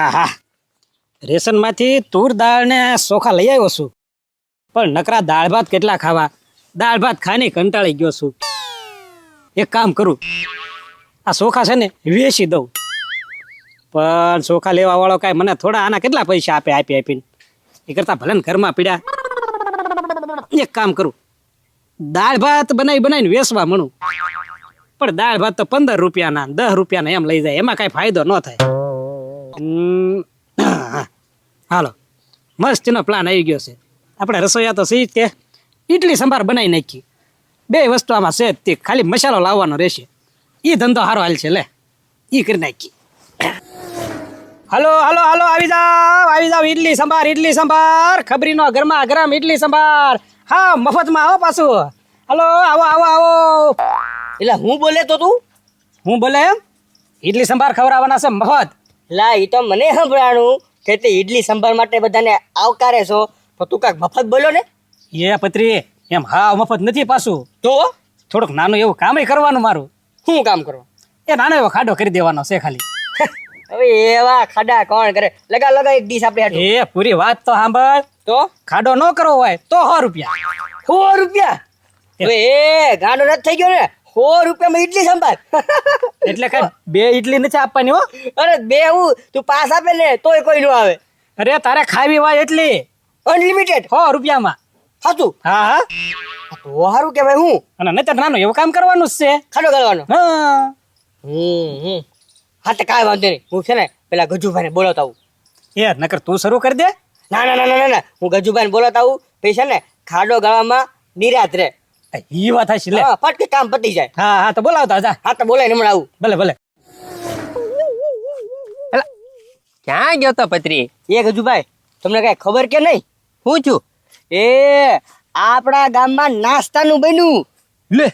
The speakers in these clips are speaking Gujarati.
આહા રેશનમાંથી તુર દાળ ને ચોખા લઈ આવ્યો છું, પણ નકરા દાળ ભાત કેટલા ખાવા? દાળ ભાત ખાઈને કંટાળી ગયો છું. એક કામ કરું, આ ચોખા છે ને વેચી દઉં. પણ ચોખા લેવા વાળો કાંઈ મને થોડા આના કેટલા પૈસા આપીને એ કરતા ભલે ને ઘરમાં પીડ્યા. એક કામ કરું, દાળ ભાત બનાવીને વેચવા મળું. પણ દાળ ભાત તો 15 રૂપિયાના 10 રૂપિયાના એમ લઈ જાય, એમાં કાંઈ ફાયદો ન થાય. હાલો મસ્તીનો પ્લાન આવી ગયો છે. આપણે રસોઈયા તો સહી કે ઇડલી સંભાર બનાવી નાખી. 2 વસ્તુ આમાં છે જ તે, ખાલી મસાલો લાવવાનો રહેશે. એ ધંધો સારો હાલ છે, લે એ કરી નાખી. હાલો હાલો હાલો આવી જાવ ઇડલી સંભાર ખબરીનો ગરમા ગરમ ઇડલી સંભાર. હા મફતમાં આવો પાછું. હાલો આવો. એટલે હું બોલે તો તું હું બોલે એમ? ઇડલી સંભાર ખવડાવવાના છે મફત. લા ઈ તો મને સંભળાણું કે તે ઇડલી સંભાર માટે બધાને આવકારે છો, તો તું કાંઈક મફત બોલો ને. એ પત્રી એમ હા મફત નથી પાછું. તો થોડુંક નાનું એવું કામ કરવાનું મારું. શું કામ કરવા? એ નાનો એવો ખાડો કરી દેવાનો છે ખાલી. હવે એવા ખાડા કોણ કરે? લગા એક ડીશ આપણે હાટું. એ પૂરી વાત તો સાંભળ. તો ખાડો ન કરવો હોય તો 100 રૂપિયા. 100 રૂપિયા? હવે એ ગાંડો નથી થઈ ગયો ને? 100 રૂપિયામાં ઇડલી સંભાર? એટલે કઈ 2 ઇડલી નથી આપવાની હો. અરે બે હું તું પાસ આપે ને તોય કોઈ ન આવે. અરે તારે ખાવી હોય એટલી અનલિમિટેડ 100 રૂપિયામાં. સાચું? હા તો સારું કહેવાય. હું અને નહીં નાનું એવું કામ કરવાનું જ છે. ખાડો ગાળવાનો? હા હા તો કાંઈ વાંધો નહીં. હું છે ને પેલા ગજુભાઈને બોલાવતા આવું. એ નકર તું શરૂ કરી દે. ના હું ગજુભાઈને બોલાવતા આવું. પછી છે ને ખાડો ગાળવામાં નિરાત રે. ઈ વાત હશે લે. હા ફટકે કામ પતી જાય. હા તો બોલાવતા જા. હા તો બોલાય હમણાં આવું. ભલે ક્યાં ગયો તો પત્રી? એ ગજુભાઈ તમને કઈ ખબર કે નહીં? હું છું? એ આપણા ગામમાં નાસ્તાનું બન્યું. લે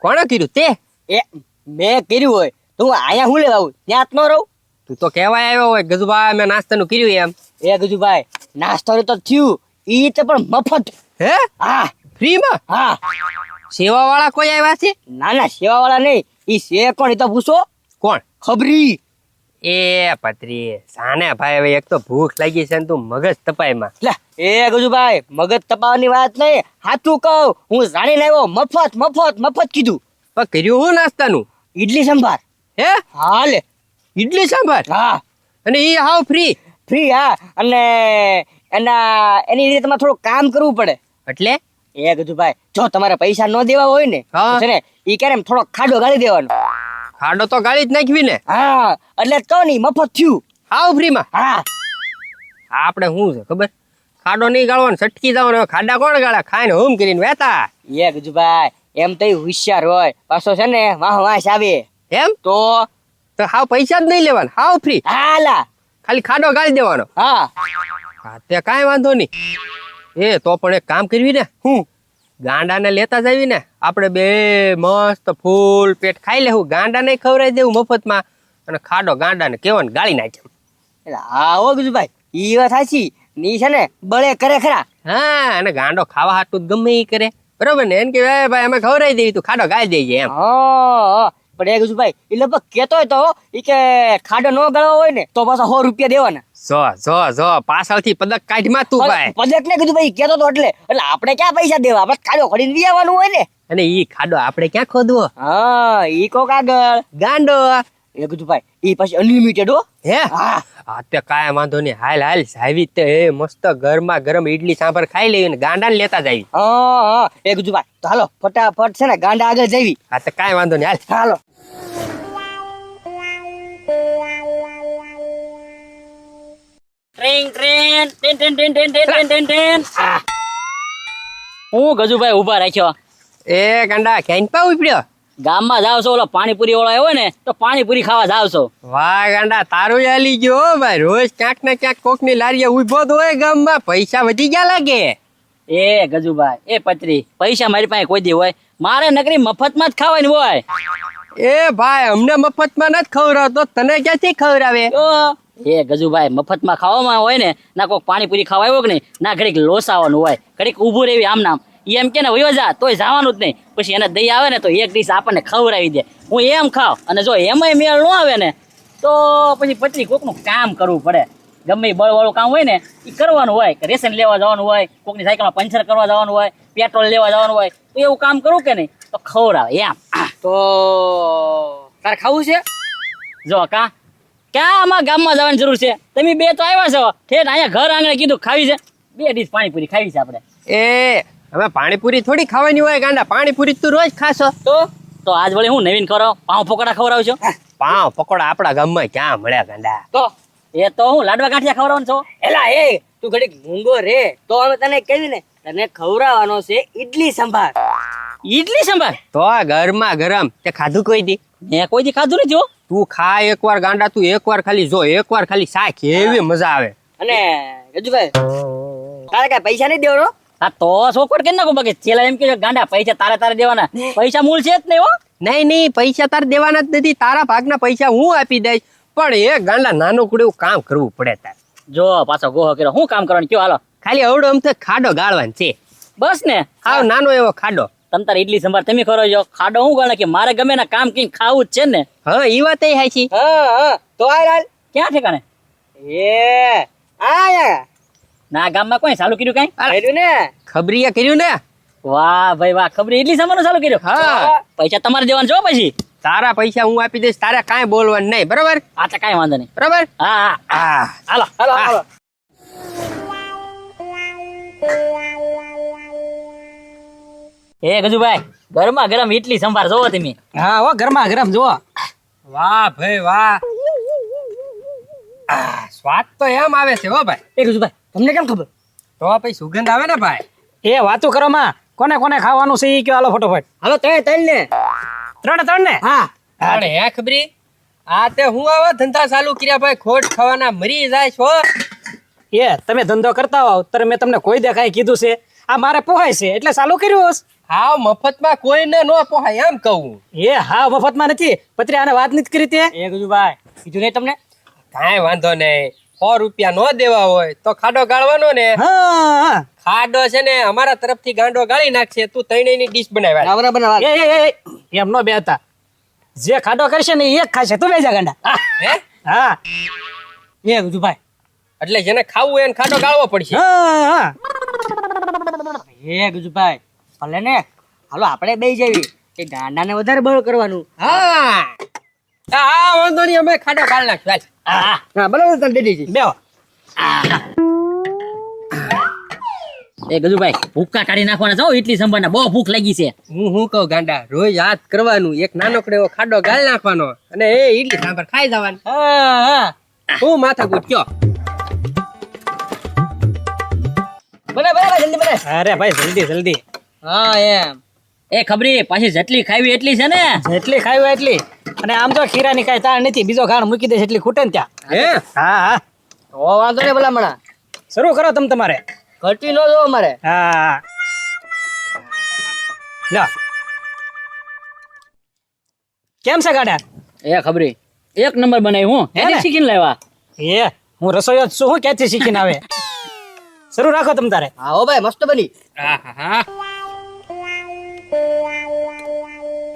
કોણે કીધું તે? એ મેં કર્યું હોય તો હું અહીંયા હું લેવા આવું? ત્યાં જ ન રહું? તું તો કહેવાય આવ્યો હોય ગજુભાઈ મેં નાસ્તાનું કર્યું એમ. એ ગજુભાઈ નાસ્તો તો થયું, ઈ તો પણ મફત. હે? હા ફ્રીમાં? હા. સેવા વાળા કોઈ આવ્યા છે? ના સેવા વાળા નહીં. ઈ છે કોણ? ઈ તો પૂછો. કોણ? ખબરી. એ પત્રી સાને ભાઈ હવે એક તો ભૂખ લાગી છે ને તું મગજ તપાયમાં. લે એ ગજુભાઈ મગજ તપાવવાની વાત નહીં, સાચું કહું હું જાણીને આવ્યો. મફત કીધું. પણ કર્યું હું નાસ્તાનું? ઇડલી સંભાર. હે? હા લે. ઇડલી સાંભાર? હા અને એ હાવ ફ્રી? ફ્રી. હા અને એની રીતે તમારે થોડું કામ કરવું પડે. એટલે? એ ગજુભાઈ જો તમારે પૈસા ન દેવા હોય ને હા. છે ને ઈ ક્યારે એમ થોડો ખાડો ગાળી દેવાનો. ખાડો તો ગાળી જ નાખવી ને. હા એટલે જ કહું ને મફત થયું. હાવ ફ્રીમાં? હા આપણે શું છે ખબર? ખાડો નહીં ગાળવાનો, સટકી જવાનો. ખાડા કોણ ગાળા? ખાઈને હોમ કરીને વેતા. એ ગજુભાઈ એમ તો હોશિયાર હોય, પાછો છે ને વાહ આવે. એમ? તો હાવ પૈસા જ નહીં લેવાના, હાવ ફ્રી. હાલા. ખાલી ખાડો ગાળી દેવાનો. હા હા તે કાંઈ વાંધો નહીં. એ તો પણ એક કામ કરવી ને. હું ગાંડાને લેતા જાવી ને, આપણે બે મસ્ત ફૂલ પેટ ખાઈ લેવું. ગાંડાને ખવડાવી દેવું મફતમાં, અને ખાડો ગાંડાને કેવો ને ગાળી નાખ્યો. એટલે હા હો ગજુભાઈ ઈ વાત સાચી. ની છે ને બળે કરે ખરા. હા અને ગાંડો ખાવા હાટું જ ગમે એ કરે, બરોબર ને? એને કે ભાઈ અમે ખવડાવી દઈએ, તું ખાડો ગાળી દેજે એમ. હા પણ એ ગજુભાઈ એ લગભગ કેતો હોય તો ઈ કે ખાડો ન ગળવો હોય ને તો પાછા 100 રૂપિયા દેવાના. જો પાછળથી પદક કાઢમાં તું ભાઈ. પદક ને કીધું ભાઈ કેતો તો એટલે આપણે ક્યાં પૈસા દેવા? આપણે ખાડો ખરીને વિયાવાનું હોય ને. અને ઈ ખાડો આપણે ક્યાં ખોદવો? હા ઈ કોક આગળ ગાંડો. એ કીધું ભાઈ ઈ પછી અનલિમિટેડ હો. હે? હા હા તે કાંઈ વાંધો નહીં. હાલ આવી તે મસ્ત ગરમા ગરમ ઇડલી સાંભર ખાઈ લેવી ને ગાંડાને લેતા જાવી. હા એ કીધું ભાઈ તો હાલો ફટાફટ છે ને ગાંડા આગળ જવી. હા તો કાંઈ વાંધો નહીં, હાલ. હાલો. હું ગજુભાઈ ઉભા રાખ્યો. એ ગાંડા ક્યાંય પા ઉપડ્યો? ગામમાં જાવ છો ઓલો પાણીપુરી વાળો આવ્યો ને તો પાણીપુરી ખાવા જાવ છો. વાહ ગાંડા તારું હાલી ગયો હો ભાઈ. રોજ ક્યાંક ને ક્યાંક કોક ની લારીએ ઉભો તો હોય ગામમાં. પૈસા વધી ગયા લાગે. એ ગજુભાઈ એ પત્રી પૈસા મારી પાસે કોઈ દી હોય? મારે નકરી મફતમાં જ ખાવાની હોય. એ ભાઈ અમને મફતમાં નથી ખવડાવતો, તને ક્યાંથી ખવડાવે? એ ગજુભાઈ મફતમાં ખાવામાં હોય ને ના કોઈક પાણીપુરી ખાવા આવ્યો કે નહીં ના ઘડીક લોસાવાનું હોય, ઘડીક ઊભું રહેવી આમ નામ. એમ કે ને વયો જા તોય જવાનું જ નહીં. પછી એને દઈ આવે ને તો એક ડીશ આપણને ખવડાવી દે. હું એમ ખાવ અને જો એમાંય મેળ ન આવે ને તો પછી પત્રી કોકનું કામ કરવું પડે. ગમે એ બળવાળું કામ હોય ને એ કરવાનું હોય. કે રેશન લેવા જવાનું હોય, કોકની સાયકલમાં પંચર કરવા જવાનું હોય, પેટ્રોલ લેવા જવાનું હોય, તો એવું કામ કરવું કે નહીં તો ખવડાવે એમ. તો તારે ખાવું છે? જો ક્યાં આમાં ગામમાં જવાની જરૂર છે? તમે બે તો આવ્યા છો ઠેઠ અહીંયા ઘર આંગણે કીધું ખાવી છે. 2 ડીશ પાણીપુરી ખાવી છે આપણે. એ હવે પાણીપુરી થોડી ખાવાની હોય ગાંડા, પાણીપુરી તું રોજ ખાશો. તો આજ વળી હું નવીન કરો પાઉં પકોડા ખવડાવું છું. પાવ પકોડા આપણા ગામમાં ક્યાં મળ્યા ગાંડા? તો એ તો હું લાડવા ગાંઠિયા ખવડાવવાનું છું. એલા એ તું ઘડીક મૂંગો રે. તો અમે તને કહ્યું ને તને ખવડાવવાનો છે ઈડલી સંભાર. ઈડલી સંભાર તો ગરમા ગરમ તે ખાધું કોઈ દી? મેં કોઈ દી ખાધું નથી હો. તું ખા એકવાર ગાંડા, તું એકવાર ખાલી જો, એકવાર ખાલી શાક એવી મજા આવે. અને ગજુભાઈ તારે કઈ પૈસા નહીં દેવાનો? હા તો ચોખવટ કરી નાખો બાકી છેલ્લા એમ કે ગાંડા પૈસા તારે દેવાના. પૈસા મૂળ છે જ નહીં હો. નહીં પૈસા તારે દેવાના જ નથી, તારા ભાગના પૈસા હું આપી દઈશ. પણ એ ગાંડા નાનું કુડું કામ કરવું પડે તારે. જો પાછો ગોહો કર્યો, હું કામ કરવાનું કયો હાલો. ખાલી અવડો અમથે ખાડો ગાળવાનો છે, બસ ને. હાવ નાનો એવો ખાડો. તમ તારે ઈડલી સંભાર તમે કરો છો, ખાડો હું ગણે કે મારે ગમે ના કામ કઈ ખાવું જ છે ને. હા ઈ વાત એ હાચી. હા તો હાલ ક્યાં ઠેકાણે? એ આયા ના ગામમાં કોઈ ચાલુ કર્યું કઈ? કર્યું ને ખબરીએ કર્યું ને. વાહ ભાઈ વાહ, ખબર ઈડલી સંભારનું ચાલુ કર્યું. હા પૈસા તમારે દેવાના છો પછી. તારા પૈસા હું આપી દઈશ, તારે કાંઈ બોલવાનું નહીં, બરાબર? આ તો કાંઈ વાંધો નહીં. બરાબર? હા હા હાલો હાલો હાલો એ ગજુભાઈ ગરમા ગરમ ઈડલી સંભાર જોવો તમે. હા હો ગરમા ગરમ જુઓ. વાહ ભાઈ વાહ, સ્વાદ તો એમ આવે છે હો ભાઈ. એ ગજુભાઈ તમને કેમ ખબર? તો પછી સુગંધ આવે ને ભાઈ. એ વાતો કરો માં, કોને કોને ખાવાનું છે ઈ કયો હાલો ફટોફટ. હાલો ત્રણ ને ત્રણ ને. હા પણ હે ખબરી, આ તે હું આવા ધંધા ચાલુ કર્યા ભાઈ, ખોટ ખાવાના મરી જાય છો. એ તમે ધંધો કરતા હોવ ત્યારે મેં તમને કોઈ દેખાય કીધું છે? આ મારે પોહાય છે એટલે ચાલુ કર્યું હશે. હાવ મફતમાં કોઈને નો પોહાય એમ કહું. એ હા મફતમાં નથી, પત્રી આને વાત નથી કરી તે. એ ગજુભાઈ કીધું નહીં તમને? કાંઈ વાંધો નહીં, 100 રૂપિયા નો દેવા હોય તો ખાડો ગાળવાનો ને. હા ખાડો છે ને અમારા તરફથી ગાંડો ગાળી નાખશે, તું ત્રણેયની ડીશ બનાવ્યા. બરાબર બરાબર એમ નો બેતા, જે ખાડો કરશે ને એ એક ખાશે. તું બેજા ગાંડા. હે હા એ ગજુભાઈ એટલે જેને ખાવું હોય એને ખાડો ગાળવો પડશે. હા એ ગજુભાઈ ભલે ને હાલો આપણે બે જઈએ કે ગાંડાને વધારે બળ કરવાનું. હા હા વાંધો નહીં, અમે ખાડો ગાળી નાખશું. હાલ. હા બરાબર તને દે દીધી. બેહો. એ ગજુભાઈ ભૂક્કા કાઢી નાખવાના છો ઈડલી સંભારના, બહુ ભૂખ લાગી છે. હું કહું ગાંડા, રોજ યાદ કરવાનું, એક નાનકડો એવો ખાડો ગાળી નાખવાનો અને એ ઈડલી સાંભર ખાઈ જવાનું. હા હું માથા કૂટ કયો. બરાબર જલ્દી બને. અરે ભાઈ જલ્દી જલ્દી. હા એમ એ ખબરી પાછી જેટલી ખાવી એટલી છે ને. જેટલી ખાવી હોય એટલી. અને આમ જો ખીરાની કાંઈ તાણ નથી, બીજો ખાણ મૂકી દે એટલી ખૂટે ને ત્યાં. હે હા હા તો વાંધો નહીં ભલામણા, શરૂ કરો તમે તમારે. ઘટી નો જો અમારે. હા લો કેમ છે ગાડા? એ ખબરી એક નંબર બનાવી હું હે ને? શીખીને લાવ્યા. એ હું રસોઈયો જ છું, હું ક્યાંથી શીખીને આવે. શરૂ રાખો તમે તારે. હા હો ભાઈ મસ્ત બની. આહાહા.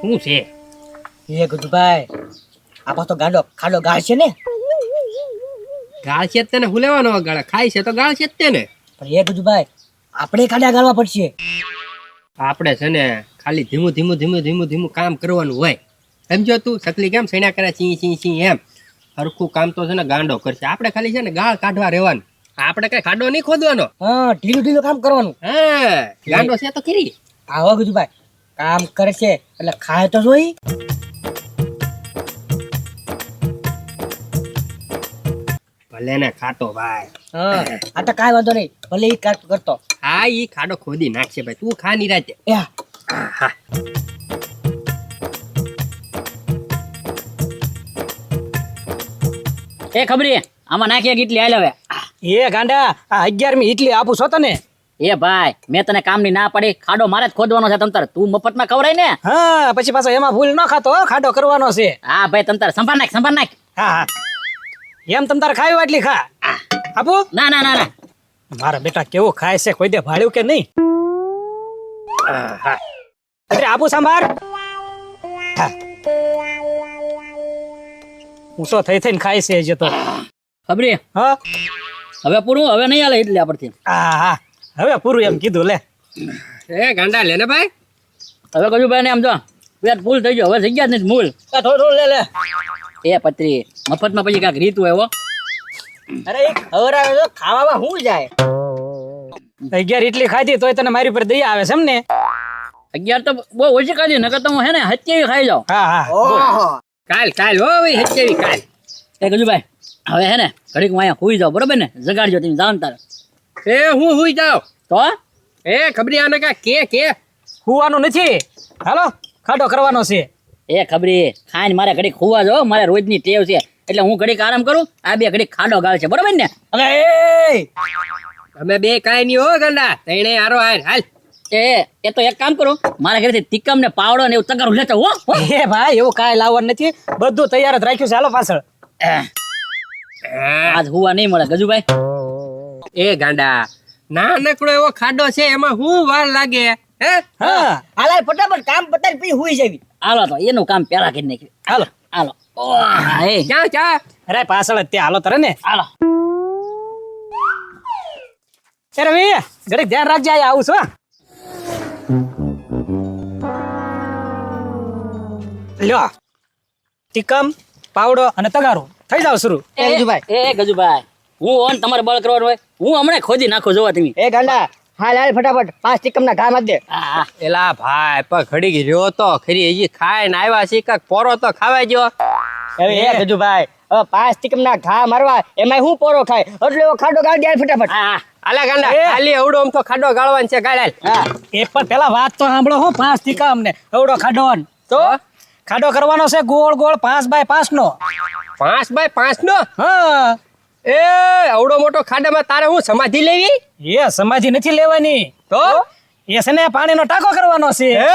શું છે? એ ગજુભાઈ આપા તો ગાંડો ખાડો ગાળ છે ને. ગાળ છે તેને હું લેવાનો ગાળ, ખાય છે તો ગાળ છે તેને. પણ એ ગજુભાઈ આપણે ખાડા ગાળવા પડશે. આપણે છે ને ખાલી ધીમું ધીમું ધીમું ધીમું ધીમું કામ કરવાનું હોય, સમજો તું? સકલી કેમ સૈણા કરે ચી ચી ચી એમ હરખું કામ તો છે ને ગાંડો કરશે. આપણે ખાલી છે ને ગાળ કાઢવા રહેવાનું, આપણે કઈ ખાડો નહીં ખોદવાનો. હા ઢીલું ઢીલું કામ કરવાનું. હા ગાંડો છે તો ખરી. આવો ગજુભાઈ કામ કરે છે એટલે ખાય તો જોઈ. ભલે ને ખાતો ભાઈ. હા આ તો કાંઈ વાંધો નહીં, ભલે ઈ કામ કરતો. હા ઈ ખાડો ખોદી નાખશે ભાઈ, તું ખા નિરાતે. એ હા એ ખબરી આમાં નાખી એક ઈડલી હાલ હવે. એ ગાંડા આ 11મી ઈડલી આપું છો તને. એ ભાઈ મેં તને કામની ના પાડી, ખાડો મારે જ ખોદવાનો છે તમતાર, તું મફતમાં ખવડાય ને. હા પછી પાછો એમાં ભૂલ ન ખાતો હો, ખાડો કરવાનો છે. હા ભાઈ તમતાર સંભાળ નાખ સંભાળ નાખ. હા હા એમ તમ તારે ખાવી હોય એટલી ખા. આપું? ના ના ના ના મારા બેટા કેવું ખાય છે, કોઈ દે ભાળ્યું કે નહીં? હા એટલે આપું સાંભાર. હા. ઊંચો થઈ થઈને ખાય છે હજી તો. ખબરી હા હવે પૂરું હવે નહીં હાલે એટલે આપણથી હા હવે પૂરું એમ કીધું લે. એ ગાંડા લે ને ભાઈ. હવે કજુ ભાઈ ને આમ જો પેટ ફૂલ થઈ ગયો હવે જગ્યા જ નથી મૂળ થોડું લે લે. એ પત્રી મફતમાં પછી કાંઈક રીત હોય હો અરે એ ખવડાવે તો ખાવામાં શું જાય? 11 ઇડલી ખાધી તોય તને મારી પર દયા આવે છે એમ ને? 11 તો બહુ ઓછી ખાધી નકર તો હું હે ને 27 ખાઈ જાઉં. હા ઓહો કાલ હો ભાઈ હચ્ચેવી કાલ. એ કજુ ભાઈ હવે હે ને ઘડીક હું અહીંયા હુઈ જાઉં બરોબર ને જગાડજો તમે જાઓ ને તારે એ હું હુઈ જાવ. તો એ ખબરી આને કા કે હુવાનું નથી, હાલો ખાડો કરવાનો છે. એ ખબરી ખાઈને મારે ઘડીક હુવા જો મારે રોજની ટેવ છે એટલે હું ઘડીક આરામ કરું આ બે ઘડીક ખાડો ગાળ છે બરોબર ને. અરે અમે બે કાંઈ નહીં હો ગાંડા તઈને હારો હાલ. એ તો એક કામ કરો મારા ઘરેથી તિકમ ને પાવડો ને એવું તગારું લેતો હો એ ભાઈ એવું કાંઈ લાવવાનું નથી, બધું તૈયાર જ રાખ્યું છે. હાલો પાછળ. આજ હુવા નહીં મળે ગજુભાઈ. એ ગાંડા નાનકડો એવો ખાડો છે એમાં હું વાર લાગે હે? હા હાલ ફટાફટ કામ પતાવી પછી હુઈ જવી. હાલો તો એનું કામ પેલા કરી નાખ્યું. હાલો. હાલો ઓહ, એ ક્યાં અરે પાછળ જ ત્યાં હાલો તરે ને. હાલો અરે રવિ ઘડીક ધ્યાન રાખજે, આ આવું છું. લ્યો ટીકમ પાવડો અને તગારો થઈ જાવ શરૂ. એ ગજુભાઈ એ ગજુભાઈ હું ઓન તમારે બળ કરવાનું હોય હું હમણાં ખોદી નાખો જોવા તમે. એ ગાંડા હાલ ફટાફટ 5 ટીકમના ઘા મારી દે. હા એલા ભાઈ પણ ઘડી રહ્યો તો ખરી હજી ખાય ને આવ્યા છે કાક પોરો તો ખાવા જો. હવે એ ગજુભાઈ હવે 5 ટીકમના ઘા મારવા એમાં હું પોરો ખાય એટલે એવો ખાડો ગાળી દે ફટાફટ. હા આલા ગાંડા ખાલી અવડો આમ તો ખાડો ગાળવાનો છે ગાળાલ. હા એ પણ પેલા વાત તો સાંભળો હો. 5 ટીકમ ને એવડો ખાડો તો ખાડો કરવાનો છે ગોળ ગોળ 5 બાય 5 નો. 5 બાય 5 નો હા એ અવડો મોટો ખાડામાં તારે હું સમાધિ લેવી? એ સમાધિ નથી લેવાની, તો એ છે ને પાણીનો ટાંકો કરવાનો છે. હે?